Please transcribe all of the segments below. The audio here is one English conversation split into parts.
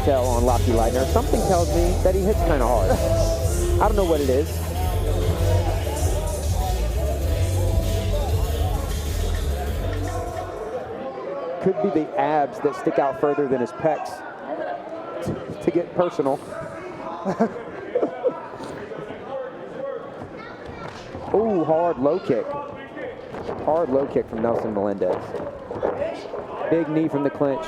tell on Lockee Lightner. Something tells me that he hits kind of hard. I don't know what it is. Could be the abs that stick out further than his pecs, to get personal. Ooh, hard low kick. Hard low kick from Nelson Melendez. Big knee from the clinch.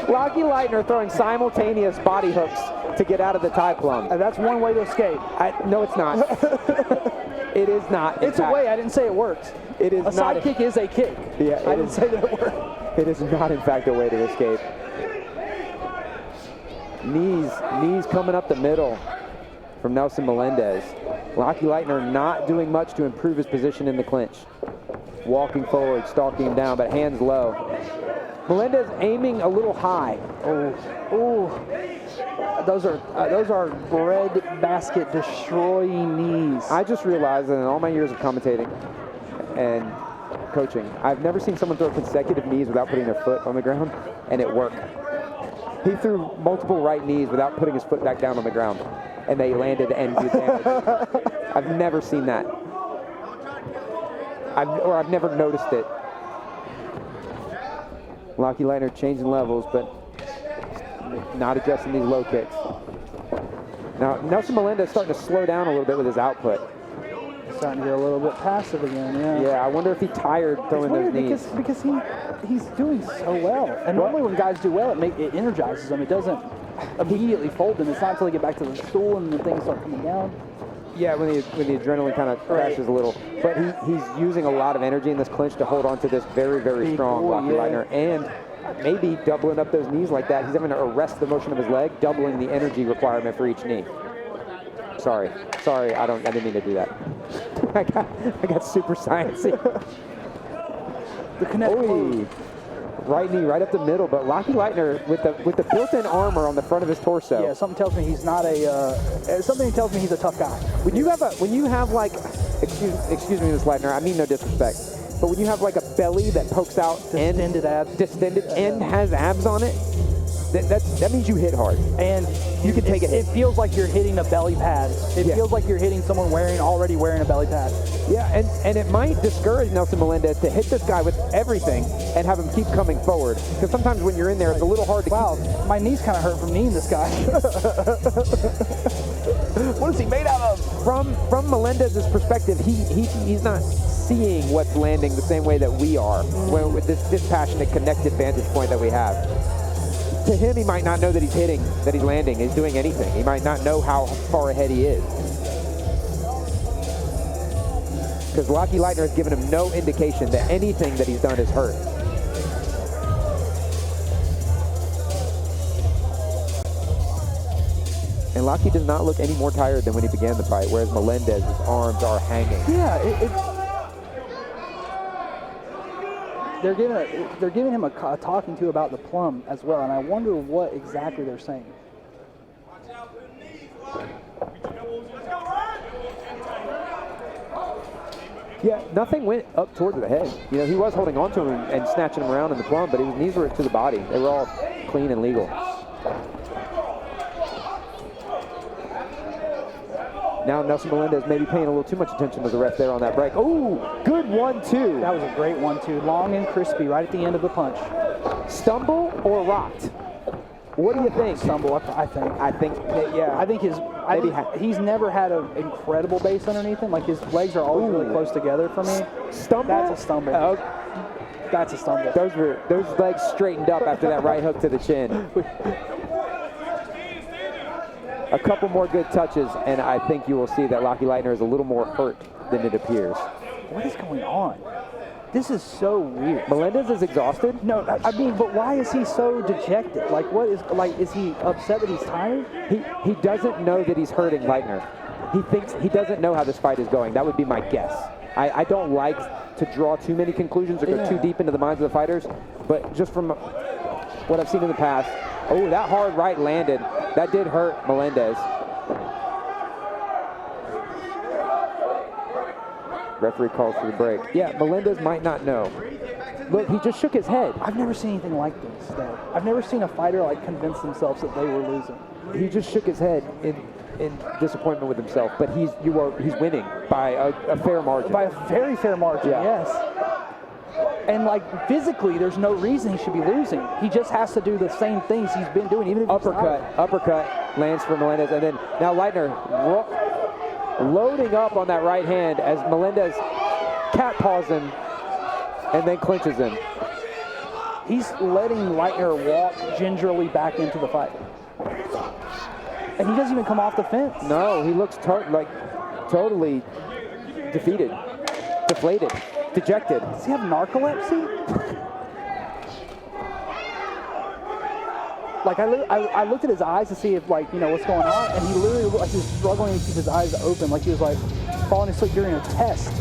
Lockee Lightner throwing simultaneous body hooks to get out of the tie plum. That's one way to escape. No, it's not. It is not. It's a way. I didn't say it worked. It is a not. side kick is a kick. Yeah, I didn't say that it worked. It is not, in fact, a way to escape. Knees coming up the middle from Nelson Melendez. Lockee Lightner not doing much to improve his position in the clinch. Walking forward, stalking him down, but hands low. Melendez aiming a little high. Oh, those are bread basket destroying knees. I just realized that in all my years of commentating and coaching, I've never seen someone throw consecutive knees without putting their foot on the ground, and it worked. He threw multiple right knees without putting his foot back down on the ground, and they landed and did damage. I've never seen that. I've never noticed it. Lockee Lightner changing levels, but not adjusting these low kicks. Now, Nelson Melendez starting to slow down a little bit with his output. Starting to get a little bit passive again, yeah. Yeah, I wonder if he tired throwing those knees. Because he's doing so well. And normally when guys do well, it energizes them. It doesn't immediately fold them. It's not until they get back to the stool and the things start coming down. Yeah, when the adrenaline kind of crashes a little. But he's using a lot of energy in this clinch to hold on to this very, very strong Lockee Lightner. And maybe doubling up those knees like that, he's having to arrest the motion of his leg, doubling the energy requirement for each knee. Sorry, I didn't mean to do that. I got super sciencey. The connect. Right knee right up the middle, but Lockee Lightner with the built-in armor on the front of his torso. Yeah, something tells me he's not something tells me he's a tough guy. When you have like, excuse me, Miss Lightner, I mean no disrespect, but when you have like a belly that pokes out distended and has abs on it, that means you hit hard, and you can take a hit. It feels like you're hitting a belly pad. It feels like you're hitting someone already wearing a belly pad. Yeah, and it might discourage Nelson Melendez to hit this guy with everything and have him keep coming forward. Because sometimes when you're in there, it's a little hard to keep. My knees kind of hurt from kneeing this guy. What is he made out of? From Melendez's perspective, he's not seeing what's landing the same way that we are, with this dispassionate, connected vantage point that we have. To him, he might not know that he's hitting, that he's landing, he's doing anything. He might not know how far ahead he is. Because Lockee Lightner has given him no indication that anything that he's done is hurt. And Lockee does not look any more tired than when he began the fight, whereas Melendez's arms are hanging. Yeah, they're giving him a talking to about the plum as well, and I wonder what exactly they're saying. Yeah, nothing went up towards the head. You know, he was holding on to him and snatching him around in the plum, but his knees were to the body. They were all clean and legal. Now Nelson Melendez may be paying a little too much attention to the ref there on that break. Oh, good 1-2. That was a great 1-2, long and crispy right at the end of the punch. Stumble or rocked? What do you think? Stumble, I think he's never had an incredible base underneath him. Like his legs are always really close together for me. Stumble? That's a stumble. That's a stumble. Those legs straightened up after that right hook to the chin. A couple more good touches, and I think you will see that Lockee Lightner is a little more hurt than it appears. What is going on? This is so weird. Melendez is exhausted? No, I mean, but why is he so dejected? Like, is he upset that he's tired? He doesn't know that he's hurting Lightner. He doesn't know how this fight is going. That would be my guess. I don't like to draw too many conclusions or go too deep into the minds of the fighters, but just from what I've seen in the past, that hard right landed. That did hurt Melendez. Referee calls for the break. Yeah, Melendez might not know. Look, he just shook his head. I've never seen anything like this, though. I've never seen a fighter like convince themselves that they were losing. He just shook his head in disappointment with himself. But he's winning by a fair margin. By a very fair margin, Yeah. yes. And like physically, there's no reason he should be losing. He just has to do the same things he's been doing, even if Uppercut lands for Melendez, and then now Lightner loading up on that right hand as Melendez cat paws him and then clinches him. He's letting Lightner walk gingerly back into the fight. And he doesn't even come off the fence. No, he looks totally defeated, deflated, dejected. Does he have narcolepsy? Like I looked at his eyes to see if what's going on, and he literally looked like he was struggling to keep his eyes open, like he was like falling asleep during a test.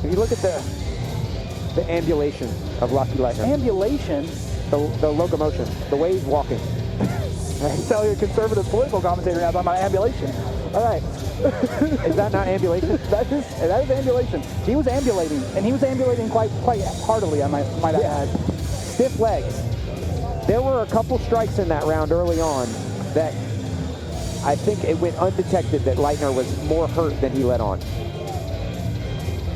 If you look at the ambulation of Lockee Lightner, Ambulation? the locomotion, the way he's walking. Tell your conservative political commentator now about my ambulation. All right. Is that not ambulation? That is ambulation. He was ambulating, and he was ambulating quite heartily, I might add. Stiff legs. There were a couple strikes in that round early on that I think it went undetected that Lightner was more hurt than he let on.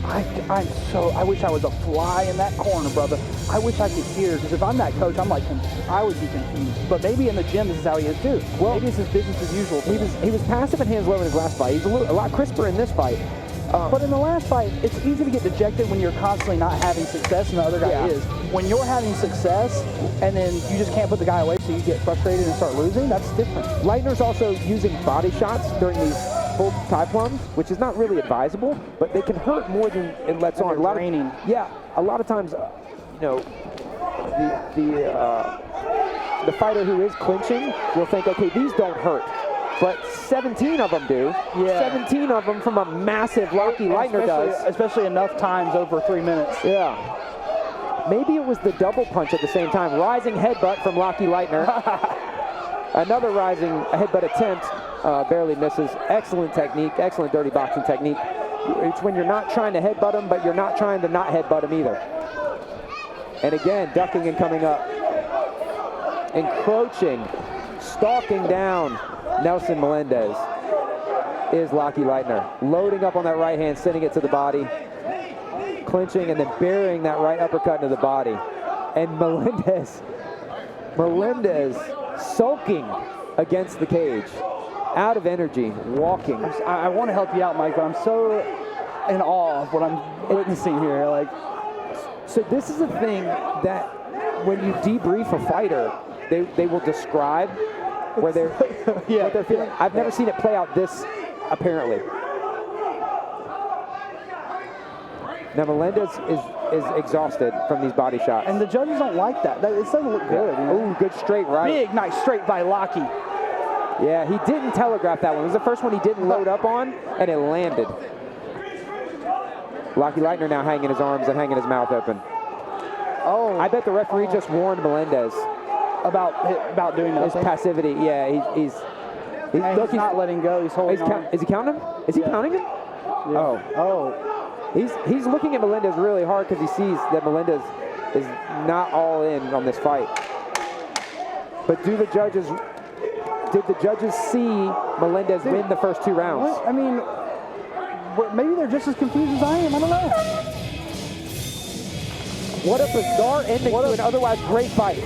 I wish I was a fly in that corner, brother. I wish I could hear, because if I'm that coach, I would be confused. But maybe in the gym, this is how he is too. Well, maybe it's his business as usual. He was passive and hands low in his last fight. He's a lot crisper in this fight. But in the last fight, it's easy to get dejected when you're constantly not having success and the other guy is. When you're having success and then you just can't put the guy away, so you get frustrated and start losing, that's different. Lightner's also using body shots during these full tie plums, which is not really advisable, but they can hurt more than it lets on. A lot of times, the fighter who is clinching will think, okay, these don't hurt. But 17 of them do. Yeah. 17 of them from a massive Lockee Lightner does. Especially enough times over 3 minutes. Yeah. Maybe it was the double punch at the same time. Rising headbutt from Lockee Lightner. Another rising headbutt attempt. Barely misses. Excellent technique. Excellent dirty boxing technique. It's when you're not trying to headbutt him, but you're not trying to not headbutt him either. And again, ducking and coming up. Encroaching. Stalking down Nelson Melendez is Lockee Lightner. Loading up on that right hand, sending it to the body. Clinching and then burying that right uppercut into the body. And Melendez sulking against the cage. Out of energy, walking. I want to help you out, Mike, but I'm so in awe of what I'm witnessing here. So this is a thing that when you debrief a fighter, they will describe where they're what they're feeling. I've never seen it play out this apparently. Now Melendez is exhausted from these body shots. And the judges don't like that. It doesn't look good. Ooh, good straight right. Big, nice straight by Lockee. Yeah, he didn't telegraph that one. It was the first one he didn't load up on, and it landed. Lockee Lightner now hanging his arms and hanging his mouth open. Oh. I bet the referee just warned Melendez about doing his passivity. Yeah, he's not letting go. He's holding on. Is he counting him? Is he counting him? Yeah. Oh. He's looking at Melendez really hard because he sees that Melendez is not all in on this fight. But did the judges see Melendez win the first 2 rounds? What? I mean, maybe they're just as confused as I am. I don't know. What a bizarre ending to an otherwise great fight.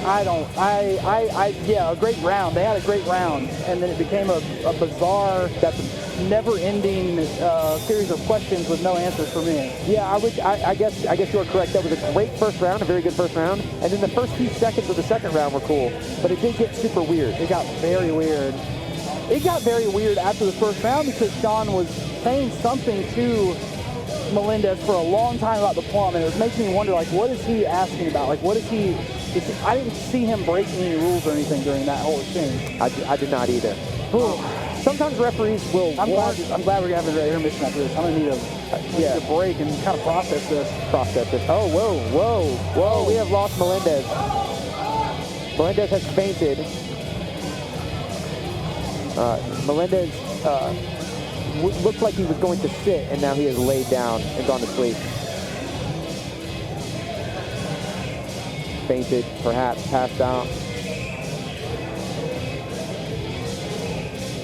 A great round. They had a great round, and then it became a bizarre, never-ending series of questions with no answers for me. Yeah, I guess you're correct. That was a great first round, a very good first round, and then the first few seconds of the second round were cool, but it did get super weird. It got very weird. It got very weird after the first round because Sean was saying something to Melendez for a long time about the plum, and it was making me wonder, what is he asking about? What is he? I didn't see him breaking any rules or anything during that whole thing. I did not either. Sometimes referees will. I'm glad we're having an intermission after this. I'm gonna need a break and kind of process this. Oh, whoa! We have lost Melendez. Melendez has fainted. Melendez looked like he was going to sit, and now he has laid down and gone to sleep. Fainted, perhaps passed out.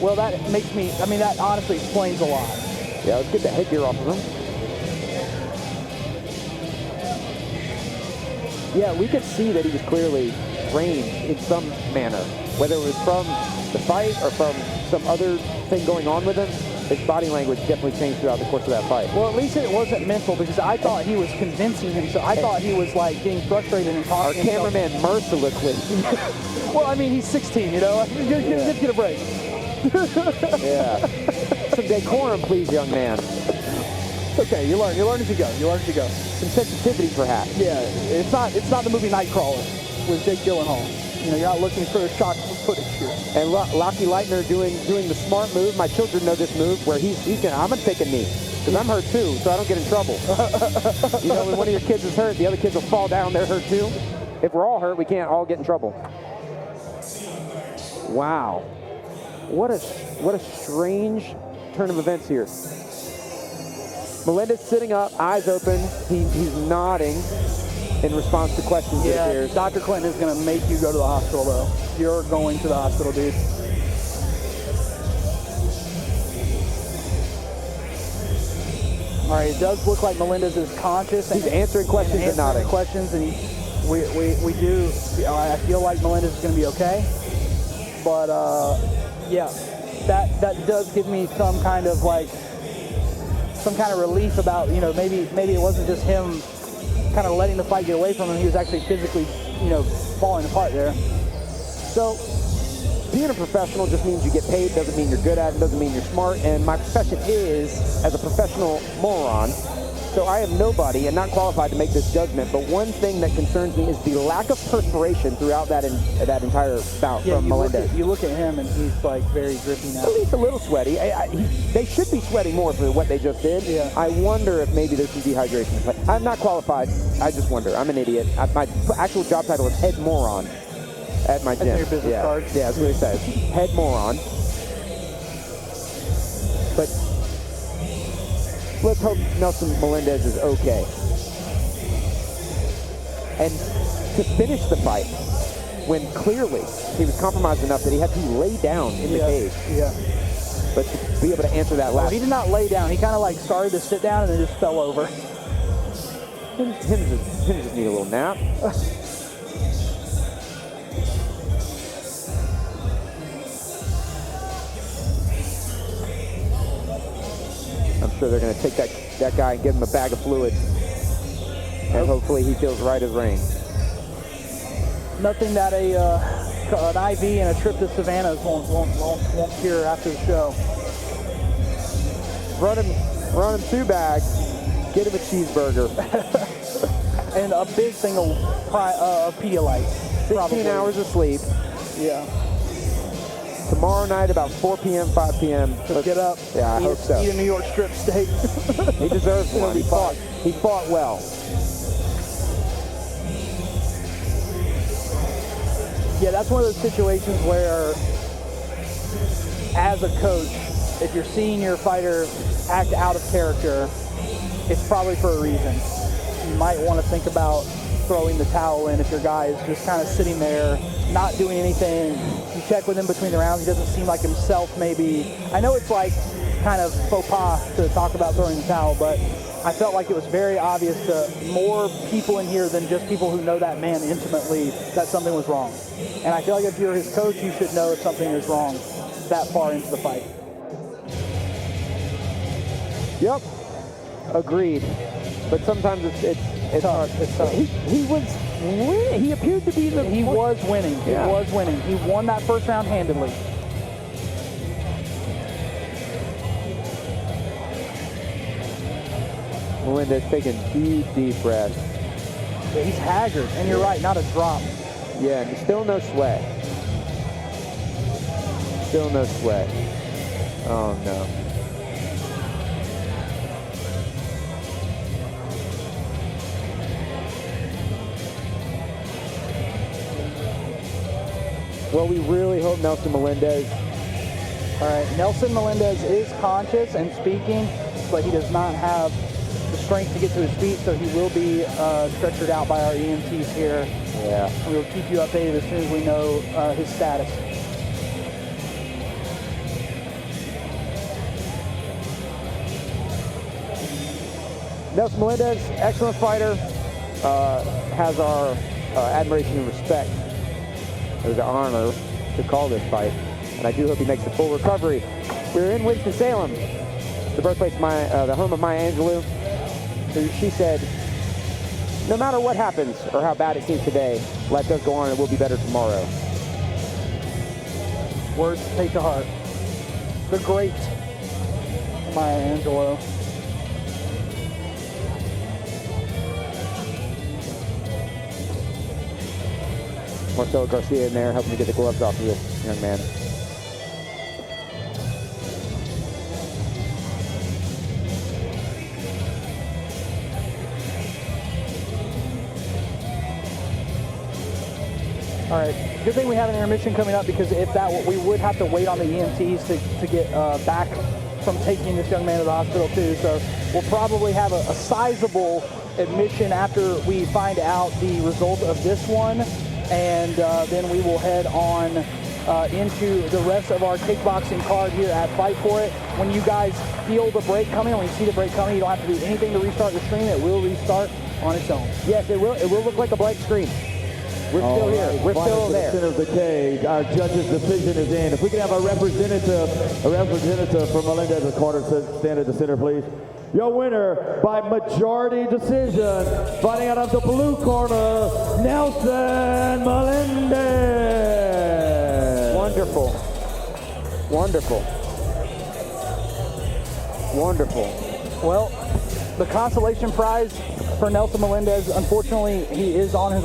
Well, that makes me, I mean, that honestly explains a lot. Yeah, let's get the headgear off of him. Yeah, we could see that he was clearly drained in some manner, whether it was from the fight or from some other thing going on with him. His body language definitely changed throughout the course of that fight. Well, at least it wasn't mental, because I thought he was convincing himself. I thought he was like getting frustrated and Our talking. cameraman mercilessly. Well, I mean, he's 16, you know. Just get a break. Yeah. Some decorum, please, young man. Okay, you learn as you go. You learn as you go. Some sensitivity, perhaps. Yeah, it's not the movie Nightcrawler with Jake Gyllenhaal. You know, you're not looking for shock footage here. And Lockee Lightner doing the smart move. My children know this move where I'm gonna take a knee because I'm hurt too, so I don't get in trouble. You know, when one of your kids is hurt, the other kids will fall down. They're hurt too. If we're all hurt, we can't all get in trouble. Wow, what a strange turn of events here. Melendez sitting up, eyes open. He's nodding in response to questions. Yeah, Dr. Clinton is going to make you go to the hospital, though. You're going to the hospital, dude. All right, it does look like Melendez is conscious. He's answering questions and nodding. Questions, and we do. I feel like Melendez is going to be okay. But yeah, that does give me some kind of relief about, you know, maybe it wasn't just him kind of letting the fight get away from him. He was actually physically, you know, falling apart there. So being a professional just means you get paid, doesn't mean you're good at it, doesn't mean you're smart, and my profession is as a professional moron. So I am nobody and not qualified to make this judgment, but one thing that concerns me is the lack of perspiration throughout that entire bout from Melendez. You look at him and he's like very drippy now. At least a little sweaty. They should be sweating more for what they just did. Yeah. I wonder if maybe there's some dehydration. I'm not qualified. I just wonder. I'm an idiot. My actual job title is head moron at my gym. That's your business card. Yeah, that's what it says. Head moron. But let's hope Nelson Melendez is okay. And to finish the fight, when clearly he was compromised enough that he had to lay down in the cage. Yeah. But to be able to answer that last... Well, he did not lay down. He kind of like started to sit down and then just fell over. Him just need a little nap. I'm sure they're going to take that guy and give him a bag of fluid. And hopefully he feels right as rain. Nothing that an IV and a trip to Savannah's won't cure after the show. Run him 2 bags, get him a cheeseburger. And a big thing of Pedialyte. 16 hours of sleep. Yeah. Tomorrow night about 4 p.m., 5 p.m. Let's get up. Yeah, I hope so. Eat a New York strip steak. He deserves one. He fought well. Yeah, that's one of those situations where, as a coach, if you're seeing your fighter act out of character, it's probably for a reason. You might want to think about throwing the towel in if your guy is just kind of sitting there, not doing anything. You check with him between the rounds. He doesn't seem like himself, maybe. I know it's like kind of faux pas to talk about throwing the towel, but I felt like it was very obvious to more people in here than just people who know that man intimately that something was wrong. And I feel like if you're his coach, you should know if something is wrong that far into the fight. Yep, agreed. But sometimes it's hard. It's tough. He was winning. He appeared to be He was winning. Yeah. He was winning. He won that first round handedly. Melendez taking deep breaths. Yeah, he's haggard, and you're right, not a drop. Yeah, and still no sweat. Still no sweat. Oh no. Well, we really hope Nelson Melendez All right, Nelson Melendez is conscious and speaking, but he does not have the strength to get to his feet, so he will be stretchered out by our EMTs here. Yeah. We will keep you updated as soon as we know his status. Nelson Melendez, excellent fighter, has our admiration and respect. It was an honor to call this fight, and I do hope he makes a full recovery. We're in Winston-Salem, the birthplace of the home of Maya Angelou. She said, no matter what happens or how bad it seems today, life does go on and it will be better tomorrow. Words to take to heart. The great Maya Angelou. Marcelo Garcia in there helping to get the gloves off of this young man. All right, good thing we have an intermission coming up, because if that, we would have to wait on the EMTs to get back from taking this young man to the hospital too. So we'll probably have a sizable admission after we find out the result of this one, and then we will head on into the rest of our kickboxing card here at Fight For It. When you guys feel the break coming, when you see the break coming, you don't have to do anything to restart the stream. It will restart on its own. Yes, it will. It will look like a blank screen. We're still here. We're still there. Center of the cage. Our judge's decision is in. If we can have a representative from Melendez and Carter stand at the center, please. Your winner by majority decision, fighting out of the blue corner, Nelson Melendez. Wonderful. Wonderful. Wonderful. Well, the consolation prize for Nelson Melendez, unfortunately, he is on his